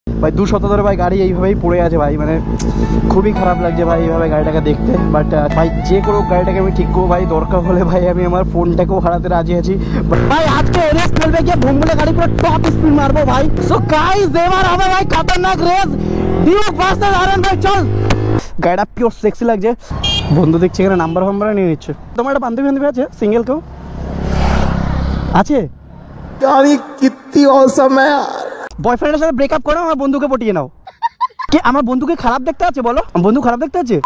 ভাই 2 সপ্তাহ ধরে ভাই গাড়ি এইভাবেই পড়ে আছে ভাই, মানে খুবই খারাপ লাগছে ভাই এইভাবে গাড়িটাকে দেখতে। বাট ভাই যে কোনো গাড়িটাকে আমি ঠিক করবো ভাই, দরকার হলে ভাই আমি আমার ফোনটাকেও হারাতে রাজি আছি। ভাই আজকে এনএস 12 গিয়ে ভোম্বলে গাড়ি পুরো টপ স্পিড মারবো ভাই। সো গাইস এবার হবে ভাই খতরনাক রেস, ডিউক ভার্সেস আরন ভাই। চল, গাড়িটা পিওর সেক্সি লাগছে। বন্ধু দেখছি এখানে নাম্বার নিয়ে নিচ্ছে। তোমার একটা বান্ধবী আছে সিঙ্গেল কেউ আছে? गाड़ी कितनी औसम है यार। বয়ফ্রেন্ডের সাথে ব্রেকআপ করো, আমার বন্ধুকে পটিয়ে নাও। কি আমার বন্ধুকে খারাপ দেখতে আছে বলো? বন্ধু খারাপ দেখতে আছে?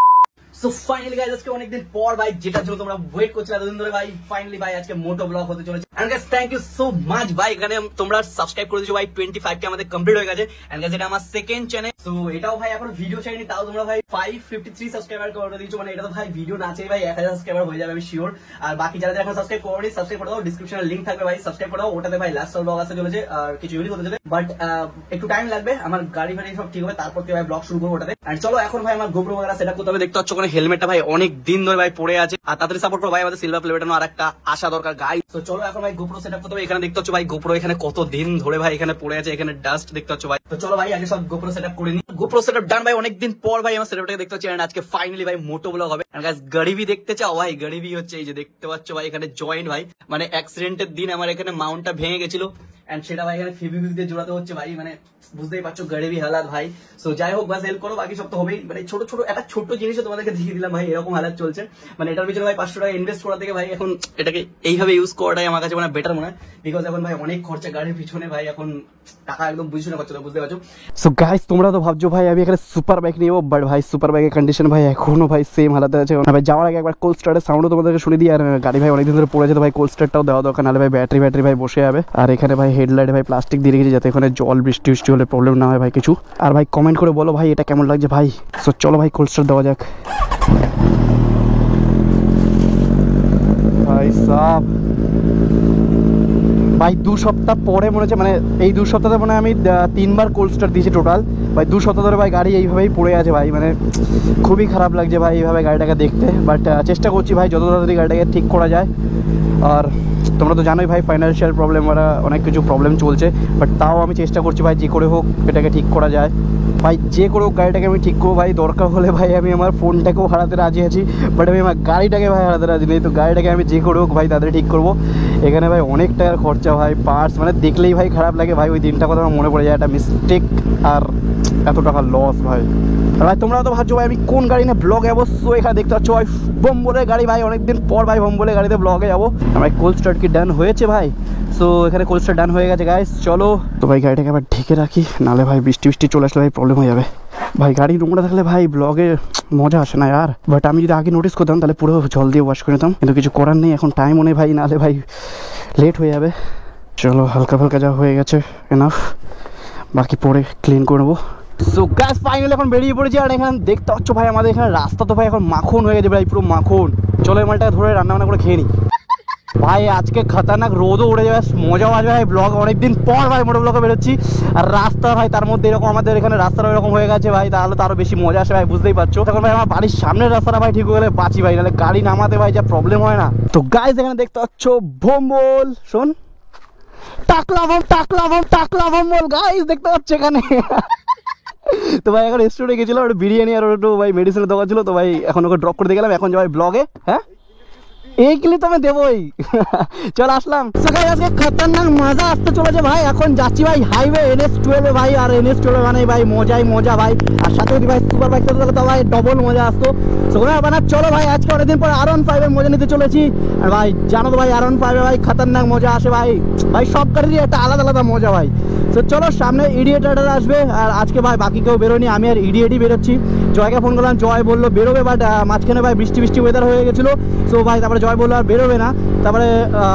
সো ফাইনালি গাইস আজকে অনেকদিন পর ভাই, যেটার জন্য তোমরা ওয়েট করছিলে এতদিন ধরে ভাই, ফাইনালি ভাই আজকে মোটো ব্লগ হতে চলেছে। And guys thank you so much ভাই, এখানে তোমরা সাবস্ক্রাইব করে দিয়েছো ভাই। 25 কে আমাদের কমপ্লিট হয়ে গেছে। এন্ড গাইস এটা আমার সেকেন্ড চ্যানেল। সো এটাও ভাই এখন ভিডিও ছাড়িনি, তাও তোমরা ভাই 553 সাবস্ক্রাইবার করে দিয়েছো। মানে এটা তো ভাই ভিডিও না চাই ভাই 1000 সাবস্ক্রাইবার হয়ে যাবে আমি শিওর। আর বাকি যারা যারা এখন সাবস্ক্রাইব করেনি সাবস্ক্রাইব করে দাও, ডেসক্রিপশনে লিংক থাকবে ভাই, সাবস্ক্রাইব করে দাও। ওটাতে ভাই লাস্ট ব্লগ আসতে চলেছে আর কিছু ইউনিক হতে যাবে, বাট একটু টাইম লাগবে। আমার গাড়ি ফাড়ি সব ঠিক হবে, তারপর থেকে ভাই ব্লগ শুরু করবো ওটাতে। এন্ড চলো এখন ভাই আমার গোপ্রো বগেরা সেটআপ করতে হবে। দেখতে পাচ্ছ ওখানে হেলমেটটা ভাই অনেক দিন ধরে ভাই পড়ে আছে, আর তাড়াতাড়ি সাপোর্ট করো ভাই, আমাদের সিলভার প্লে বাটন আর একটা আসা দরকার গাইস। তো চলো এখন ভাই গোপ্রো সেটআপ করতে হবে। এখানে দেখতে পাচ্ছ ভাই গোপ্রো এখানে কত দিন ধরে ভাই এখানে পড়ে আছে, এখানে ডাস্ট দেখতে পাচ্ছ ভাই। তো চলো ভাই আগে সব গোপ্রো সেটআপ করে নি। গোপ্রো সেটআপ ডান ভাই, অনেকদিন পর ভাই আমার সেটআপটাকে দেখতে পাচ্ছি। এন্ড আজকে ফাইনালি ভাই মোটো ব্লগ হবে। এন্ড গাইস গাড়ি দেখতে চাও ভাই, গাড়ি হচ্ছে এই যে দেখতে পাচ্ছ ভাই এখানে জয়েন্ট ভাই, মানে অ্যাক্সিডেন্টের দিন আমার এখানে মাউন্টটা ভেঙে গেছিল এন্ড সেটা ভাই এখানে ফেভিকুইক দিয়ে জোড়াতে হচ্ছে ভাই, মানে বুঝতেই পারছো গাড়ি হালাত ভাই। সো যাই হোক বাস হেল্প করো, বাকি সব তো হবেই। মানে ছোট ছোট একটা ছোট্ট জিনিসও তোমাদেরকে দেখিয়ে দিলাম ভাই, এরকম হালাত চলছে। মানে এটার পিছনে ভাই 500 টাকা ইনভেস্ট করা থেকে ভাই এখন এটাকে এইভাবে ইউজ করাটাই আমার কাছে মানে বেটার মনে হয়। বিকজ এখন ভাই অনেক খরচা গাড়ির পিছনে ভাই, এখন টাকা একদম বুঝছো না পাচ্ছ না, বুঝতে পারছো। সো গাইস তোমরা তো ভাবছো ভাই আমি এখানে সুপার বাইক নিয়ে যাবো, বাট ভাই সুপার বাইকের কন্ডিশন ভাই এখনো ভাই সেম হালাতে আছে। ভাই যাওয়ার আগে একবার কোল্ড স্টার্টের সাউন্ডও তোমাদেরকে শুনে দিই। আর গাড়ি ভাই অনেকদিন ধরে পড়েছে, তো ভাই কোল্ড স্টার্টটাও দেওয়া দরকার, নাহলে ভাই ব্যাটারি ভাই বসে যাবে। আর এখানে ভাই হেডলাইটে ভাই প্লাস্টিক দিয়ে রেখেছি যাতে এখানে জল বৃষ্টি হলে প্রবলেম না হয় ভাই কিছু। আর ভাই কমেন্ট করে বলো ভাই এটা কেমন লাগছে ভাই। সো চলো ভাই কোল্ড স্টার্ট দেওয়া যাক। ভাই সাব ভাই 2 সপ্তাহ পরে মনে হচ্ছে, মানে এই 2 সপ্তাহে মানে আমি 3 বার কোল্ড স্টার্ট দিয়েছি টোটাল ভাই। 2 সপ্তাহ ধরে ভাই গাড়ি এইভাবেই পড়ে আছে ভাই, মানে খুবই খারাপ লাগছে ভাই এইভাবে গাড়িটাকে দেখতে। বাট চেষ্টা করছি ভাই যত তাড়াতাড়ি গাড়িটাকে ঠিক করা যায়। আর তোমরা তো জানোই ভাই ফাইন্যান্সিয়াল প্রবলেম বা অনেক কিছু প্রবলেম চলছে, বাট তাও আমি চেষ্টা করছি ভাই যে করে হোক এটাকে ঠিক করা যায় ভাই। যে করে হোক গাড়িটাকে আমি ঠিক করবো ভাই, দরকার হলে ভাই আমি আমার ফোনটাকেও হারাতে রাজি আছি, বাট আমি আমার গাড়িটাকে ভাই হারাতে রাজি নেই। তো গাড়িটাকে আমি যে করে হোক ভাই তাদের ঠিক করবো। এখানে ভাই অনেক টাকার খরচা ভাই, পার্টস মানে দেখলেই ভাই খারাপ লাগে ভাই। ওই দিনটা কথা আমার মনে পড়ে যায়, একটা মিস্টেক আর এত টাকা লস ভাই। আর ভাই তোমরা তো ভাবছো ভাই আমি কোন গাড়ি নিয়ে ব্লগে যাবো। সো এখানে দেখতে পাচ্ছ ভাই ভোম্বলের গাড়ি ভাই, অনেকদিন পর ভাই ভোম্বলের গাড়িতে ব্লগে যাবো। ভাই কোল্ড স্টার্ট কি ডান হয়েছে ভাই? সো এখানে কোল্ড স্টার্ট ডান হয়ে গেছে গাইস। চলো তো ভাই গাড়িটাকে আবার ঢেকে রাখি, নাহলে ভাই বৃষ্টি চলে আসলে ভাই প্রবলেম হয়ে যাবে ভাই। গাড়ি নোংরা থাকলে ভাই ব্লগে মজা আসে না আর। বাট আমি যদি আগে নোটিস করতাম তাহলে পুরো জল দিয়ে ওয়াশ করে নিতাম, কিন্তু কিছু করার নেই, এখন টাইমও নেই ভাই, নাহলে ভাই লেট হয়ে যাবে। চলো হালকা ফালকা যা হয়ে গেছে এনাফ, বাকি পরে ক্লিন করে নেবো। সো গ্যাস ফাইনালি এখন বেরিয়ে পড়েছি। আর এখানে দেখতে পাচ্ছ ভাই আমাদের এখানে রাস্তা তো ভাই এখন মাখন হয়ে গেছে ভাই, পুরো মাখন। চলো এই মালটা ধরে রান্না করে খেয়ে নিই ভাই। আজকে খতরনাক রোদও উঠে যাবে, মজাও আসবে ভাই। ব্লগ অনেকদিন পর ভাই মোটো ব্লগে বেরোচ্ছি, আর রাস্তা ভাই তার মধ্যে এরকম আমাদের এখানে রাস্তাটা এরকম হয়ে গেছে ভাই, তাহলে তো আরো বেশি মজা আসে ভাই, বুঝতেই পারছো। তখন ভাই আমার বাড়ির সামনের রাস্তাটা ভাই ঠিক হয়ে গেলে বাঁচি ভাই, নাহলে গাড়ি নামাতে ভাই যা প্রবলেম হয় না। তো গাইস এখানে দেখতে পাচ্ছ ভোম্বল, শোন টাকলা ভোম্বল গাইস দেখতে পাচ্ছ এখানে। তো ভাই এখন রেস্টুরেন্টে গেছিলাম, ওটা বিরিয়ানি আর একটু ভাই মেডিসিনের দোকান ছিল, তো ভাই এখন ওকে ড্রপ করে দিয়ে গেলাম। এখন যাই ব্লগে, হ্যাঁ এই ক্লিপ তো আমি দেবোই। চল আসলাম। আজকে খতরনাক মজা আসতে চলেছে ভাই। এখন যাচ্ছি ভাই হাইওয়ে NS 12 ভাই, আর NS 12 মানে ভাই মজাই মজা ভাই। আর সাথে যদি ভাই সুপার বাইক থাকতো তো ভাই ডবল মজা আসতো। চলো ভাই আজকে অনেকদিন পর R15 এর মজা নিতে চলেছি। আর ভাই জানো তো ভাই R15 ভাই খতরনাক মজা আসে ভাই, ভাই সব গাড়িরই একটা আলাদা আলাদা মজা ভাই। তো চলো সামনে ইডিয়েট আসবে, আর আজকে ভাই বাকি কেউ বেরোয়নি, আমি আর ইডিয়েটই বেরোচ্ছি। জয়কে ফোন করলাম, জয় বললো বেরোবে, বাট মাঝখানে ভাই বৃষ্টি ওয়েদার হয়ে গেছিলো। সো ভাই তারপরে জয় বললো আর বেরোবে না। তারপরে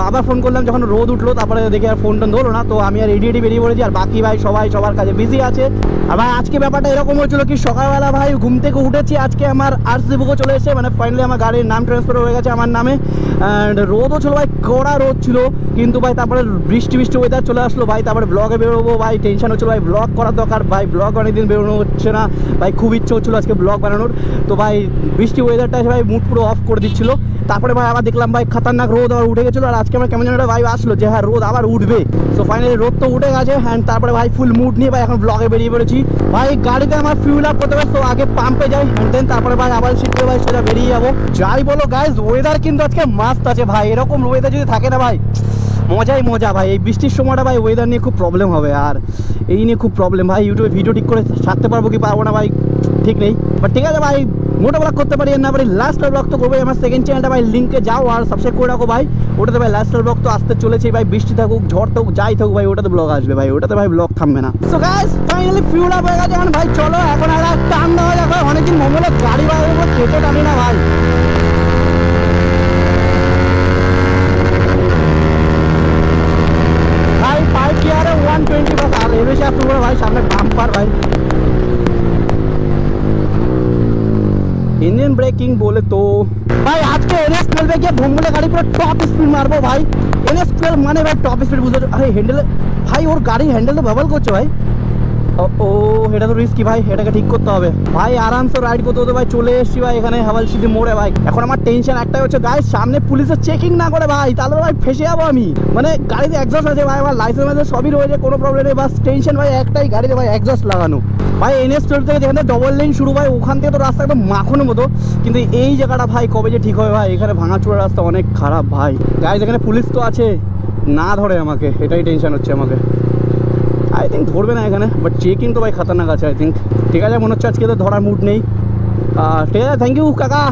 আবার ফোন করলাম যখন রোদ উঠলো, তারপরে দেখে আর ফোন ধরলো না। তো আমি আর ইডিয়েটই বেরিয়ে পড়েছি, আর বাকি ভাই সবাই সবার কাজে বিজি আছে। আর ভাই আজকে ব্যাপারটা এরকম হয়েছিল কি, সকালবেলা ভাই ঘুম থেকে উঠেছি, আজকে আমার RC চেকবুকও চলে এসেছে, মানে ফাইনালি আমার গাড়ির নাম ট্রান্সফার হয়ে গেছে আমার নামে। অ্যান্ড রোদও ছিল ভাই, কড়া রোদ ছিল, কিন্তু ভাই তারপরে বৃষ্টি ওয়েদার চলে আসলো ভাই। তারপরে ব্লগে বেরোবো ভাই, টেনশন হচ্ছিল ভাই, ব্লগ করার দরকার ভাই, ব্লগ অনেকদিন বেরোনো হচ্ছে না ভাই, খুব ইচ্ছে হচ্ছিলো আজকে ব্লগ বানানোর। তো ভাই বৃষ্টি ওয়েদারটা এসে ভাই মুড পুরো অফ করে দিচ্ছিল। তারপরে ভাই আবার দেখলাম ভাই খতরনাক রোদ আবার উঠে গেছিলো, আর আজকে আমার কেমন যেন একটা ভাই আসলো যে হ্যাঁ রোদ আবার উঠবে। সো ফাইনালি রোদ তো উঠে গেছে। অ্যান্ড তারপরে ভাই ফুল মুড নিয়ে ভাই এখন ব্লগে বেরিয়ে পড়েছি ভাই। গাড়িতে আমার ফিউল আপ করতে হবে, তো আগে পাম্পে যাই, অ্যান্ড দেন তারপরে ভাই আবার শিখতে ভাই সেটা বেরিয়ে যাবো। যাই বলো গাইজ, ওয়েদার কিন্তু আজকে মাস্ত আছে ভাই। এরকম ওয়েদার যদি থাকে না ভাই, মজাই মজা ভাই। এই বৃষ্টির সময়টা ভাই ওয়েদার নিয়ে খুব প্রবলেম হবে, আর এই নিয়ে খুব প্রবলেম ভাই। ইউটিউবে ভিডিও ঠিক করে ছাড়তে পারবো কি পারবো না ভাই ঠিক নেই, বাট ঠিক আছে ভাই, মোটা ব্লগ করতে পারি না পারি, লাস্ট ব্লগ তো করবোই। আমার সেকেন্ড চ্যানেলটা ভাই লিঙ্কে যাও আর সাবস্ক্রাইব করে রাখো ভাই, ওটাতে ভাই লাস্ট ব্লগ তো আসতে চলেছে ভাই। বৃষ্টি থাকুক ঝড় থাকুক যাই থাকুক ভাই, ওটাতে ব্লগ আসবে ভাই, ওটাতে ভাই ব্লগ থামবে না। So guys finally fuel up হয়ে গেছে ভাই, চলো এখন আর টান দেওয়া যাক ভাই। অনেকদিন মোবাইলে গাড়ি বাইরের উপর খেতে টানি না ভাই। ভাই 5 গিয়ারে 120 বাস, আর এর বেশি আর তুলবো না ভাই, সামনে বাম্পার ভাই। इंडियन ब्रेकिंग बोले तो भाई आज के NS12 पे क्या भोंगले गाड़ी पूरा टॉप स्पीड मारबो भाई। NS12 माने भाई टॉप स्पीड बुझो। अरे हैंडल भाई, और गाड़ी हैंडल तो बबल করছে ভাই। ও এটা তো রিস্কি ভাই, এটাকে ঠিক করতে হবে ভাই। আরামসে রাইড করতে হতো ভাই। চলে এসেছি ভাই এখানে হাওয়ালশিদি মোড়ে ভাই। এখন আমার টেনশন একটাই হচ্ছে গাইস, সামনে পুলিশের চেকিং না করে ভাই, তাহলে ভাই ফেসে যাবো আমি। মানে গাড়িতে এক্সস্ট আছে ভাই, আমার লাইসেন্স আছে সবই রয়েছে, কোনো প্রবলেম নেই। বাস টেনশন ভাই একটাই, গাড়িতে ভাই এক্সস্ট লাগানো ভাই। NS12 থেকে যেখানে ডবল লেন শুরু ভাই, ওখান থেকে তো রাস্তা একদম মাখনের মতো, কিন্তু এই জায়গাটা ভাই কবে যে ঠিক হবে ভাই। এখানে ভাঙাচোরা রাস্তা অনেক খারাপ ভাই। গাইস এখানে পুলিশ তো আছে, না ধরে আমাকে, এটাই টেনশন হচ্ছে আমাকে। আই থিঙ্ক ধরবে না এখানে, বাট চেকিং তো ভাই খতরনাক আছে আই থিঙ্ক। ঠিক আছে, মনে হচ্ছে আজকে তো ধরার মুড নেই। ঠিক আছে, থ্যাংক ইউ কাকা।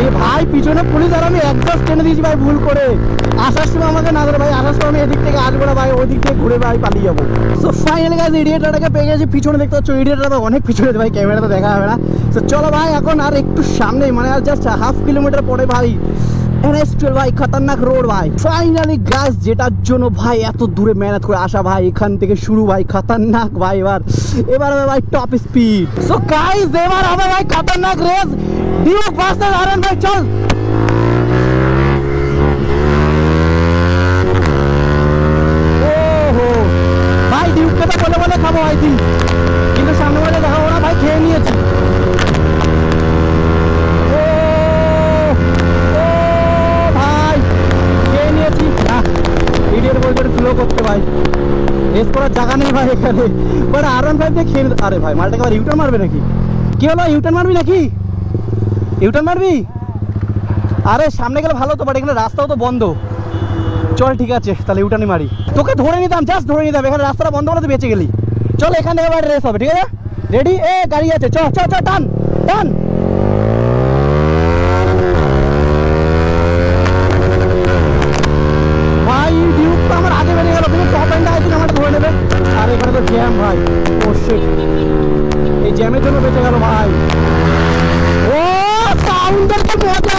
এই ভাই পিছনে পুলিশ, আর আমি একজাস্ট টেনে দিয়েছি ভাই ভুল করে। আসার সময় আমাকে না ধরে ভাই, আসার সময় আমি এদিক থেকে আসবো না ভাই, ওই দিক থেকে ঘুরে ভাই পালিয়ে যাবো। সো ফাইনালি গাইস ইডিয়েটটাকে পেয়ে গেছি। পিছনে দেখতে পাচ্ছ ইডিয়েটটা ভাই অনেক পিছনে ভাই, ক্যামেরাতে দেখা যাবে না। সো চলো ভাই এখন আর একটু সামনেই, মানে আর জাস্ট হাফ কিলোমিটার পরে ভাই NS12 ভাই, খতরনাক রোড ভাই। ফাইনালি গাইস যেটার জন্য ভাই এত দূরে মেহনত করে আসা ভাই, এখান থেকে শুরু ভাই খতরনাক ভাই। এবার হবে ভাই টপ স্পিড। সো গাইস এবার হবে ভাই খতরনাক রেস, ডিউক ভার্সেস আরএন ভাই। চল ওহো ভাই, ডিউককে তো বলে বলে খাবো আই থিঙ্ক, কিন্তু সামনে বলে দেখাবো না ভাই, খেয়ে নিয়েছি। ইডিয়েট বলতে স্লো করতে ভাই, রেস করার জায়গা নেই ভাই এখানে। বাট R15 দিয়ে খেয়ে, আরে ভাই মালটাকে আবার ইউটার্ন মারবে নাকি? কি হলো, ইউটার্ন মারবি নাকি? ইউটার্ন মারবি? আরে সামনে গেলে ভালো তো, বাট এখানে রাস্তাও তো বন্ধ। চল ঠিক আছে তাহলে ইউটার্নই মারি। তোকে ধরে নিতাম, জাস্ট ধরে নিতাম, এখানে রাস্তাটা বন্ধ করে তো বেঁচে গেলি। চল এখানে এবার রেস হবে, ঠিক আছে? রেডি? এ গাড়ি আছে, চ চ চ, টান টান। ভাই ডিউক তো আমার আগে বেরিয়ে গেল, কিন্তু টপ এন্ডে আই থিঙ্ক আমার ধরে নেবে। আর এখানে তো জ্যাম ভাই, ও শিট, এই জ্যামের জন্য বেঁচে গেল ভাই। ও সাউন্ডের তো মজা,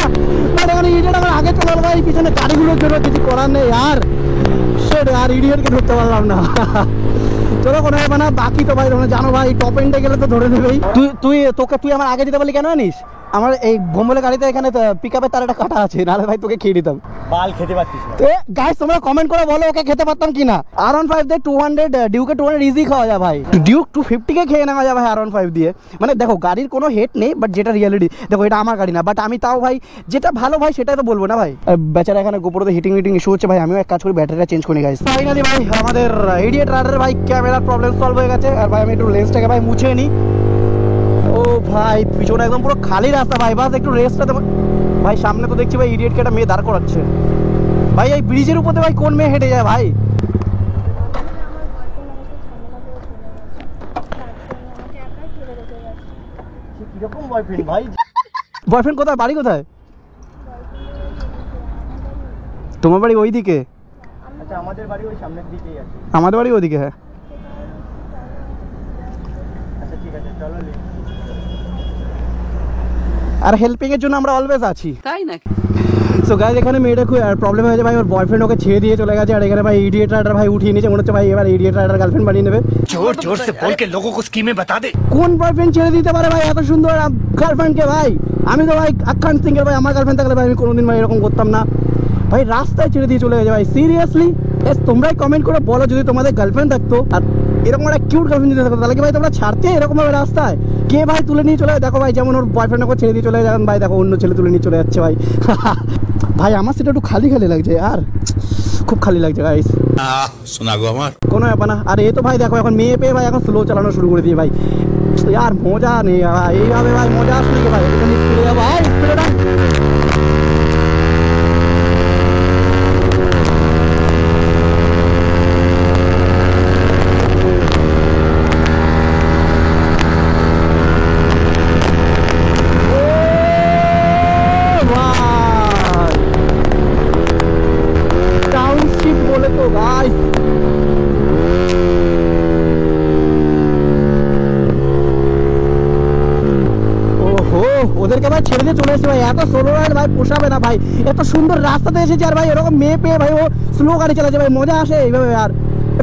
বাট এখানে ইডিয়েট আমার আগে চলে গেল ভাই, পিছনে গাড়িগুলোর জন্য কিছু করার নেই। আর শিট, আর ইডিয়েটকে ধরতে পারলাম না। চলো কোনো ব্যাপার না, বাকি তো ভাই তোমরা জানো ভাই, টপ এন্ডে গেলে তো ধরে নেবেই। তুই আমার আগে যেতে পারলি কেন জানিস? আমার এই ভোম্বলে গাড়িতে এখানে পিকআপের তার একটা কাটা আছে, নাহলে ভাই তোকে খেয়ে দিতাম। বাল খেতে পারতিস না। গাইস তোমরা কমেন্ট করে বলো ওকে খেতে পারতাম কিনা। R15 দিয়ে 200, ডিউকে 200 ইজি খাওয়া যায় ভাই। ডিউক 250 কে খেয়ে নেওয়া যায় ভাই R15 দিয়ে। মানে দেখো গাড়ির কোনো হেড নেই, বাট যেটা রিয়েলিটি, দেখো এটা আমার গাড়ি না, বাট আমি তাও ভাই যেটা ভালো ভাই সেটাই তো বলবো না ভাই। বেচারা এখানে গোপরতে হিটিং ইস্যু হচ্ছে ভাই, আমিও এক কাজ করি ব্যাটারিটা চেঞ্জ করি গাইস। ফাইনালি ভাই আমাদের ইডিয়েট রাইডার ভাই ক্যামেরার প্রবলেম সলভ হয়ে গেছে। আর ভাই আমি একটু লেন্সটাকে ভাই মুছে নিই। ও ভাই পিছনে একদম পুরো খালি রাস্তা ভাই, বাস একটু রেস্টটা দেবো ভাই। সামনে তো দেখছি ভাই ইডিয়েটকে একটা মেয়ে দাঁড় করাচ্ছে ভাই। এই ব্রিজের উপরে ভাই কোন মেয়ে হেঁটে যায় ভাই? কিরকম বয়ফ্রেন্ড ভাই? বয়ফ্রেন্ড কোথায়, বাড়ি কোথায়? তোমার বাড়ি ওইদিকে? আচ্ছা আমাদের বাড়ি ওই সামনের দিকেই আছে। আমাদের বাড়ি ওইদিকে, হ্যাঁ। আচ্ছা ঠিক আছে চলো। আর হেল্পিং এর জন্য আমরা অলওয়েজ আছি, তাই নাকি? সো গাইজ এখানে মেয়েটা খুব প্রবলেম হয়েছে ভাই, ওর বয়ফ্রেন্ড ওকে ছেড়ে দিয়ে চলে গেছে, আর এখানে ভাই ইডিয়েট রাইডার ভাই উঠিয়ে নিয়েছে, মনে হচ্ছে ভাই এবার ইডিয়েট রাইডার গার্লফ্রেন্ড বানিয়ে নেবে। जोर जोर से बोल के लोगों को स्कीमें बता दे। কোন বয়ফ্রেন্ড ছেড়ে দিতে পারে ভাই এত সুন্দর গার্লফ্রেন্ডকে ভাই? আমি তো ভাই আখ্যান সিংয়ের ভাই, আমার গার্লফ্রেন্ড থাকলে ভাই আমি কোনোদিন ভাই এরকম করতাম না ভাই। রাস্তায় ছেড়ে দিয়ে চলে গেছে ভাই, সিরিয়াসলি। তোমরাই কমেন্ট করে বলো যদি তোমাদের গার্লফ্রেন্ড থাকতো আর এরকম একটা কিউট গার্লফ্রেন্ড যদি থাকতো, তাহলে কি ভাই তোমরা ছাড়তে এরকম ভাবে রাস্তায়? কে ভাই তুলে নিয়ে চলে যায়? দেখো ভাই যেমন ওর বয়ফ্রেন্ড ওকে ছেড়ে দিয়ে চলে যান ভাই, দেখো অন্য ছেলে তুলে নিয়ে চলে যাচ্ছে ভাই। ভাই আমার সেটা একটু খালি খালি লাগছে আর খুব খালি লাগছে গাইস। শোনা গো আমার কোনো ব্যাপার না। আর এ তো ভাই দেখো এখন মেয়ে পেয়ে ভাই এখন স্লো চালানো শুরু করে দিয়ে ভাই, আর মজা নেই ভাই এইভাবে ভাই, মজা আসলে কি ভাই এখানে স্পিডে যাবো ভাই, স্পিডে না। টাউনশিপ বলে তো গাইস, ওহো ওদেরকে ভাই ছেড়ে দিয়ে চলে এসেছে ভাই। এত স্লো রাইড ভাই পোষাবে না ভাই, এত সুন্দর রাস্তাতে এসেছে আর ভাই এরকম মেয়ে পেয়ে ভাই ও স্লো গাড়ি চালাচ্ছে ভাই, মজা আসে এইভাবে। আর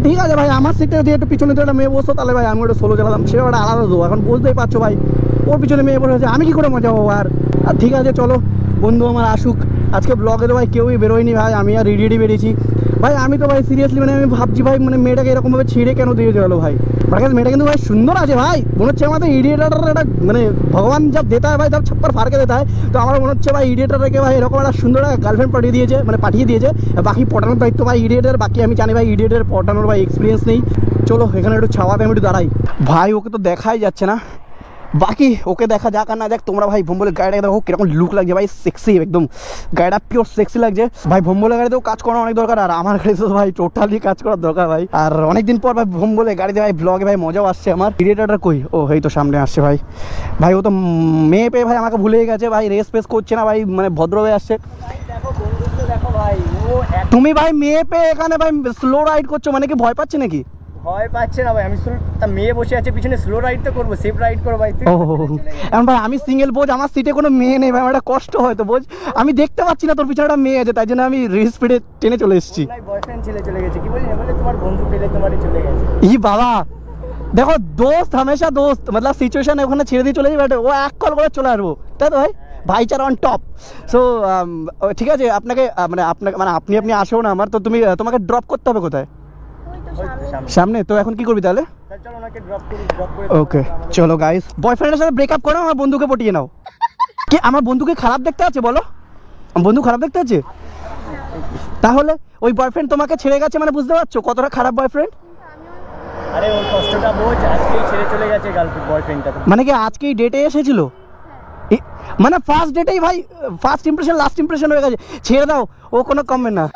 ঠিক আছে ভাই আমার সিটে যদি একটু পিছনে একটা মেয়ে বসতো তাহলে ভাই আমি একটু স্লো চালাতাম, সে একটা আলাদা দো। এখন বুঝতেই পারছো ভাই ওর পিছনে মেয়ে বসে আছে, আমি কি করে মজা হবো? আর ঠিক আছে চলো বন্ধু আমার আসুক। আজকে ব্লগে তো ভাই কেউই বেরোয়নি ভাই, আমি আর রেডি বেরিয়েছি ভাই। আমি তো ভাই সিরিয়াসলি মানে আমি ভাবছি ভাই মানে মেয়েটাকে এরকমভাবে ছেড়ে কেন দিয়ে গেলো ভাই? মেয়েটা কিন্তু ভাই সুন্দর আছে ভাই, মনে হচ্ছে আমাদের ইডিয়েটার একটা মানে ভগবান যা দেতা হয় ভাই তব ছপ্পর ফারকে দেতা হয়। তো আমার মনে হচ্ছে ভাই ইডিয়েটারকে ভাই এরকম একটা সুন্দর গার্লফ্রেন্ড পাঠিয়ে দিয়েছে, মানে পাঠিয়ে দিয়েছে। বাকি পটানোর দায়িত্ব ভাই ইডিয়েটার, বাকি আমি জানি ভাই ইডিয়েটার পটানোর ভাই এক্সপিরিয়েন্স নেই। চলো এখানে একটু ছাওয়াতে আমি একটু দাঁড়াই ভাই, ওকে তো দেখাই যাচ্ছে না, বাকি ওকে দেখা যাক আর না যাক। তোমরা ভাই ভোম্বলের গাড়িটা দেখো কিরকম লুক লাগছে ভাই, সেক্সি একদম, গাড়িটা পিওর সেক্সি লাগছে ভাই। ভোম্বলের গাড়িতেও কাজ করানো অনেক দরকার, আর আমার গাড়িতে তো ভাই টোটালি কাজ করার দরকার ভাই। আর অনেকদিন পর ভাই ভোম্বলের গাড়িতে ভাই ব্লগে ভাই মজাও আসছে আমার। ক্রিয়েটারটা কই? ও এই তো সামনে আসছে ভাই। ভাই ও তো মেয়ে পেয়ে ভাই আমাকে ভুলেই গেছে ভাই, রেস পেস করছে না ভাই, মানে ভদ্র হয়ে আসছে। দেখো বন্ধুত্ব দেখো ভাই, ও তুমি ভাই মেয়ে পেয়ে এখানে ভাই স্লো রাইড করছো, মানে কি ভয় পাচ্ছে নাকি? ভয় পাচ্ছে না ভাই, আমি তা মেয়ে বসে আছে পিছনে, স্লো রাইড তো করবো, সেফ রাইড করবো ভাই। তুই ও এখন ভাই আমি সিঙ্গেল বোঝ, আমার সিটে কোনো মেয়ে নেই ভাই, আমার একটা কষ্ট হয় তো বোঝ, আমি দেখতে পাচ্ছি না তোর পিছনে একটা মেয়ে আছে, তাই জন্য আমি রেস স্পিডে টেনে চলে এসেছি। বয়ফ্রেন্ড ছেলে চলে গেছে, কি বলি না বলে তোমার বন্ধু পেলে তোমারই চলে গেছে। ই বাবা দেখো দোস্ত হামেশা দোস্ত, মতলব সিচুয়েশন ওখানে ছেড়ে দিয়ে চলে যাবে, ও এক কল করে চলে আসবো, তাই তো ভাই ভাইচারা অন টপ। সো ঠিক আছে আপনাকে মানে আপনাকে মানে আপনি আসো না আমার, তো তুমি তোমাকে ড্রপ করতে হবে কোথায়? সামনে। তো এখন কি করবি তাহলে? চলো ওনাকে ড্রপ করে ওকে চলো গাইস, বয়ফ্রেন্ডের সাথে ব্রেকআপ করো, আমার বন্ধুকে পটিয়ে নাও। কি আমার বন্ধুকে খারাপ দেখতে আছে বলো? আমার বন্ধু খারাপ দেখতে আছে? তাহলে ওই বয়ফ্রেন্ড তোমাকে ছেড়ে গেছে মানে বুঝতে পারছো কতটা খারাপ বয়ফ্রেন্ড? আরে ওর কষ্টটা বোঝ, আজকেই ছেড়ে চলে গেছে গার্লফ্রেন্ড বয়ফ্রেন্ডটা। মানে কি আজকেই ডেটে এসেছিল? মানে ফার্স্ট ডেটেই ভাই ফার্স্ট ইমপ্রেশন লাস্ট ইমপ্রেশন হয়ে গেছে, ছেড়ে দাও, ও কোনো কমবে না।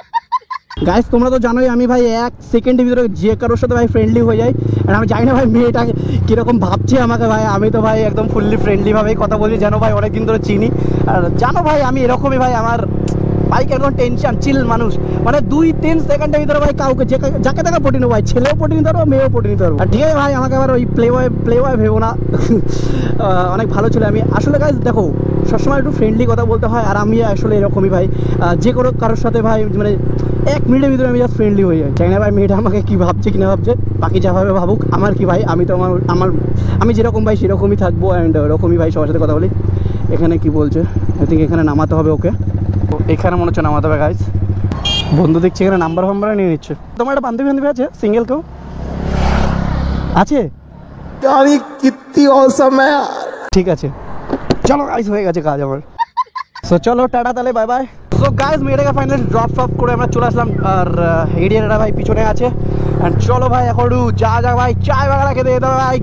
গাইস তোমরা তো জানোই আমি ভাই এক সেকেন্ডের ভিতরে যে কারোর সাথে ভাই ফ্রেন্ডলি হয়ে যাই, আর আমি জানি না ভাই মেয়েটা কীরকম ভাবছে আমাকে ভাই। আমি তো ভাই একদম ফুললি ফ্রেন্ডলিভাবেই কথা বলছি, জানো ভাই অনেকদিন ধরে চিনি, আর জানো ভাই আমি এরকমই ভাই, আমার বাইক একদম টেনশন চিল মানুষ, মানে 2-3 সেকেন্ডের ভিতরে ভাই কাউকে যাকে তাকে পটি নেবো ভাই, ছেলেও পটি নিতে পারবো মেয়েও পটি নিতে পারবো। আর ঠিক আছে ভাই আমাকে আবার ওই প্লে বয় ভেবো না। অনেক ভালো ছিল আমি আসলে। গাইস দেখো সবসময় একটু ফ্রেন্ডলি কথা বলতে হয়, আর আমি আসলে এরকমই ভাই, যে কোনো কারোর সাথে ভাই মানে 1 মিনিটের ভিতরে আমি জাস্ট ফ্রেন্ডলি হয়ে যাই। জানি না ভাই মেয়েটা আমাকে কী ভাবছে কি না ভাবছে, বাকি যা ভাবে ভাবুক, আমার কি ভাই, আমি তো আমি যেরকম ভাই সেরকমই থাকবো, অ্যান্ড ওরকমই ভাই সবার সাথে কথা বলি। এখানে কি বলছে? আই থিঙ্ক এখানে নামাতে হবে ওকে, এখানে মনে হচ্ছে নামাতে হবে। গাইস বন্ধু দেখছি এখানে নাম্বার নিয়ে নিচ্ছে। তোমার একটা বান্ধবী আছে সিঙ্গেল কেউ আছে? यार ये कितनी औसम है यार। ঠিক আছে চলো গাইস, হয়ে গেছে কাজ আমার। সো চলো টাটা তাহলে, বাই বাই। সো গাইস মেয়েটাকে ফাইনালি ড্রপ করে আমরা চলে আসলাম, আর এরিয়াটা ভাই পিছনে আছে। অ্যান্ড চলো ভাই এখন যা ভাই চায় বাগানা খেতে যেতে হবে ভাই,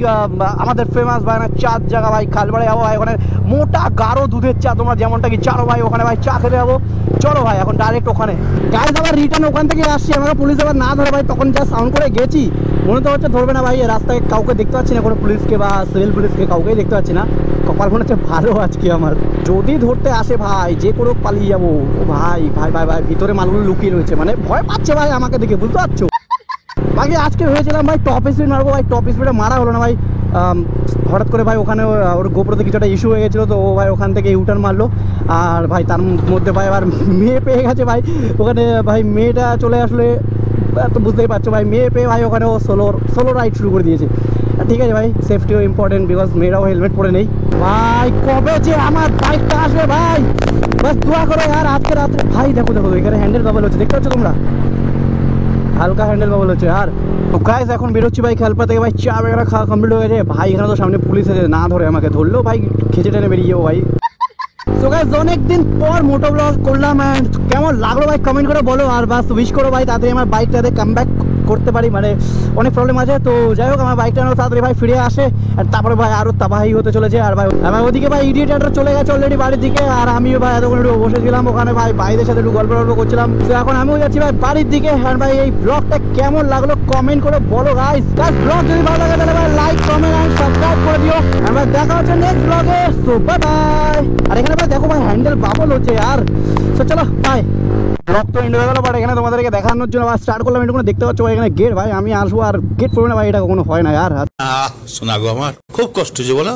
আমাদের ফেমাস ভাই না চাঁদ জায়গা ভাই খালবাড়ে যাবো ভাই, ওখানে মোটা গাঢ় দুধের চা, তোমরা যেমনটা কি জানো ভাই, ওখানে ভাই চা খেতে যাবো। চলো ভাই এখন ডাইরেক্ট ওখানে। গাইস আবার রিটার্ন ওখান থেকে আসছি, আমাকে পুলিশ আবার না ধরে ভাই, তখন যা সাউন্ড করে গেছি মনে তো হচ্ছে ধরবে না ভাই, রাস্তায় কাউকে দেখতে পাচ্ছি না, কোনো পুলিশকে বা সিভিল পুলিশকে কাউকেই দেখতে পাচ্ছি না। কপাল মনে হচ্ছে ভালো আজকে আমার, যদি ধরতে আসে ভাই যে কোনো পালিয়ে যাবো। ও ভাই ভাই ভাই ভাই ভিতরে মালগুলো লুকিয়ে রয়েছে, মানে ভয় পাচ্ছে ভাই আমাকে দেখে, বুঝতে পারছো? বাকি আজকে ভেবেছিলাম ভাই টপ স্পিড মারবো ভাই, টপ স্পিডে মারা হলো না ভাই, হঠাৎ করে ভাই ওখানে ওর গোপ্রোতে কিছু একটা ইস্যু হয়ে গেছিলো, তো ও ভাই ওখান থেকে ইউটার্ন মারলো। আর ভাই তার মধ্যে ভাই আবার মেয়ে পেয়ে গেছে ভাই ওখানে, ভাই মেয়েটা চলে আসলে তো বুঝতেই পারছো ভাই, মেয়ে পেয়ে ভাই ওখানে ও সোলো রাইড শুরু করে দিয়েছে। ঠিক আছে ভাই, সেফটিও ইম্পর্টেন্ট, বিকজ মেয়েরাও হেলমেট পরে নেই। ভাই কবে যে আমার বাইকটা আসবে ভাই, বাস দোয়া করো আর আজকে রাত্রে। ভাই দেখো দেখো এখানে হ্যান্ডেল বাবল হচ্ছে, দেখতে পাচ্ছ তোমরা, হালকা হ্যান্ডেল বাবল হচ্ছে। আর তো গাইস এখন বেরোচ্ছি ভাই খেলপা থেকে, ভাই চা বেগরা খাওয়া কমপ্লিট হয়ে গেছে ভাই। এখানে তো সামনে পুলিশ আছে, না ধরে আমাকে ধরলেও ভাই খেচে টেনে বেরিয়ে যাবো ভাই। সো গাইস অনেকদিন পর মোটো ব্লগ করলাম, অ্যান্ড কেমন লাগলো ভাই কমেন্ট করে বলো, আর বাস উইশ করো ভাই তাড়াতাড়ি আমার বাইকটাতে কাম ব্যাক করতে পারি, মানে অনেক প্রবলেম আছে। তো যাই হোক আমার বাইকটা তাড়াতাড়ি ভাই ফিরে আসে, আর তারপরে ভাই আরও তাবাহি হতে চলেছে। আর ভাই আমার ওদিকে ভাই ইডিয়েটারটা চলে গেছে অলরেডি বাড়ির দিকে, আর আমিও ভাই এতক্ষণ একটু বসেছিলাম ওখানে ভাই ভাইদের সাথে একটু গল্প করছিলাম। তো এখন আমিও যাচ্ছি ভাই বাড়ির দিকে। আর ভাই এই ব্লগটা কেমন লাগলো কমেন্ট করে বলো গাইস। ব্লগ যদি ভালো লাগে তাহলে ভাই লাইক কমেন্ট এন্ড সাবস্ক্রাইব করে দিও। আমরা দেখা হচ্ছে নেক্সট ব্লগে, সো বাই বাই। আর এখানে ভাই দেখো ভাই হ্যান্ডেল বাবল হচ্ছে আর। সো চলো বাই। ব্লগ তো এন্ড হয়ে গেল, বাট এখানে তোমাদেরকে দেখানোর জন্য আবার স্টার্ট করলাম। এটুকু দেখতে পাচ্ছ ভাই এখানে গেট, ভাই আমি আসবো আর গেট পড়বে না ভাই, এটা কখনো হয় না यार। শোনা গো আমার খুব কষ্ট যে বলো।